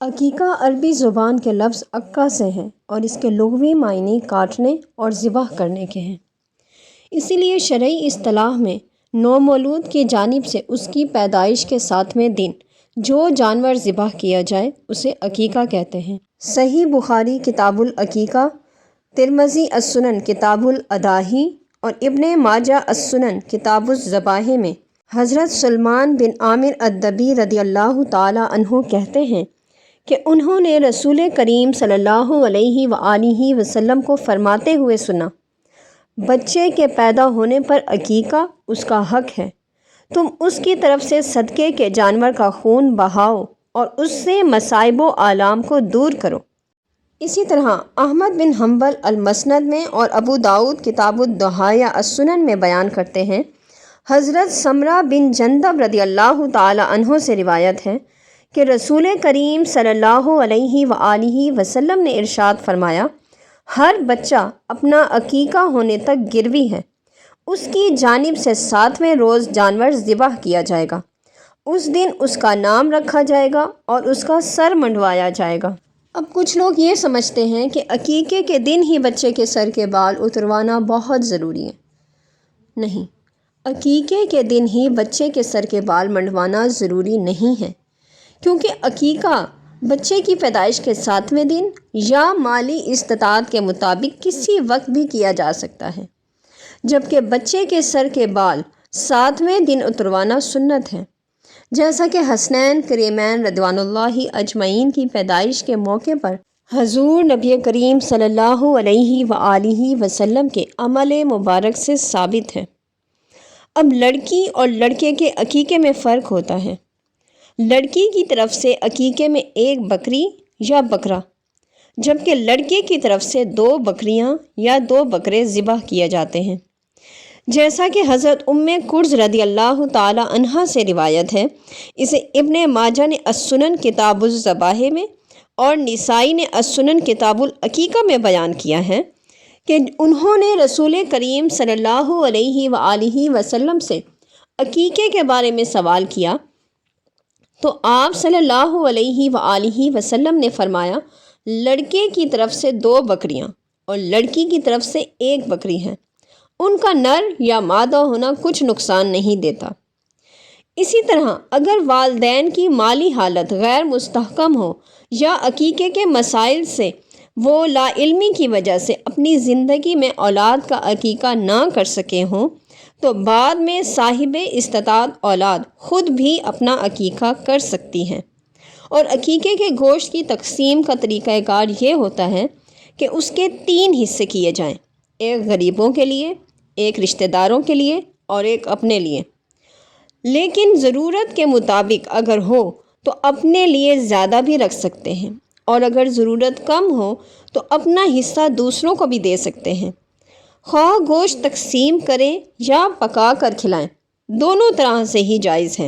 عقیقہ عربی زبان کے لفظ عقہ سے ہے اور اس کے لغوی معنی کاٹنے اور ذبح کرنے کے ہیں۔ اسی لیے شرعی اصطلاح میں نومولود کی جانب سے اس کی پیدائش کے 7ویں دن جو جانور ذبح کیا جائے اسے عقیقہ کہتے ہیں۔ صحیح بخاری کتاب العقیقہ، ترمذی السنن کتاب الاضاحی اور ابن ماجہ السنن کتاب الذبائح میں حضرت سلمان بن عامر الدبی رضی اللہ تعالی عنہ کہتے ہیں کہ انہوں نے رسول کریم صلی اللہ علیہ وآلہ وسلم کو فرماتے ہوئے سنا، بچے کے پیدا ہونے پر عقیقہ اس کا حق ہے، تم اس کی طرف سے صدقے کے جانور کا خون بہاؤ اور اس سے مصائب و آلام کو دور کرو۔ اسی طرح احمد بن حنبل المسند میں اور ابو داؤد کتاب الضحایا السنن میں بیان کرتے ہیں، حضرت سمرہ بن جندب رضی اللہ تعالی عنہ سے روایت ہے کہ رسول کریم صلی اللہ علیہ وآلہ وسلم نے ارشاد فرمایا، ہر بچہ اپنا عقیقہ ہونے تک گروی ہے، اس کی جانب سے 7ویں روز جانور ذبح کیا جائے گا، اس دن اس کا نام رکھا جائے گا اور اس کا سر منڈوایا جائے گا۔ اب کچھ لوگ یہ سمجھتے ہیں کہ عقیقے کے دن ہی بچے کے سر کے بال اتروانا بہت ضروری ہے۔ نہیں، عقیقے کے دن ہی بچے کے سر کے بال منڈوانا ضروری نہیں ہے، کیونکہ عقیقہ بچے کی پیدائش کے 7ویں دن یا مالی استطاعت کے مطابق کسی وقت بھی کیا جا سکتا ہے، جبکہ بچے کے سر کے بال 7ویں دن اتروانا سنت ہے، جیسا کہ حسنین کریمین رضوان اللہ اجمعین کی پیدائش کے موقع پر حضور نبی کریم صلی اللہ علیہ وآلہ وسلم کے عمل مبارک سے ثابت ہے۔ اب لڑکی اور لڑکے کے عقیقے میں فرق ہوتا ہے۔ لڑکی کی طرف سے عقیقے میں 1 بکری یا بکرا، جبکہ لڑکے کی طرف سے 2 بکریاں یا 2 بکرے ذبح کیے جاتے ہیں، جیسا کہ حضرت کرز رضی اللہ تعالی عنہا سے روایت ہے۔ اسے ابن ماجہ نے السنن کتاب الذبائح میں اور نسائی نے السنن کتاب العقیقہ میں بیان کیا ہے کہ انہوں نے رسول کریم صلی اللہ علیہ وآلہ وسلم سے عقیقے کے بارے میں سوال کیا تو آپ صلی اللہ علیہ وآلہ وسلم نے فرمایا، لڑکے کی طرف سے 2 بکریاں اور لڑکی کی طرف سے 1 بکری ہے، ان کا نر یا مادہ ہونا کچھ نقصان نہیں دیتا۔ اسی طرح اگر والدین کی مالی حالت غیر مستحکم ہو یا عقیقے کے مسائل سے وہ لا علمی کی وجہ سے اپنی زندگی میں اولاد کا عقیقہ نہ کر سکے ہوں تو بعد میں صاحب استطاعت اولاد خود بھی اپنا عقیقہ کر سکتی ہیں، اور عقیقے کے گوشت کی تقسیم کا طریقہ کار یہ ہوتا ہے کہ اس کے 3 حصے کیے جائیں، 1 غریبوں کے لیے، 1 رشتہ داروں کے لیے اور 1 اپنے لیے، لیکن ضرورت کے مطابق اگر ہو تو اپنے لیے زیادہ بھی رکھ سکتے ہیں، اور اگر ضرورت کم ہو تو اپنا حصہ دوسروں کو بھی دے سکتے ہیں۔ خواہ گوشت تقسیم کریں یا پکا کر کھلائیں، دونوں طرح سے ہی جائز ہے۔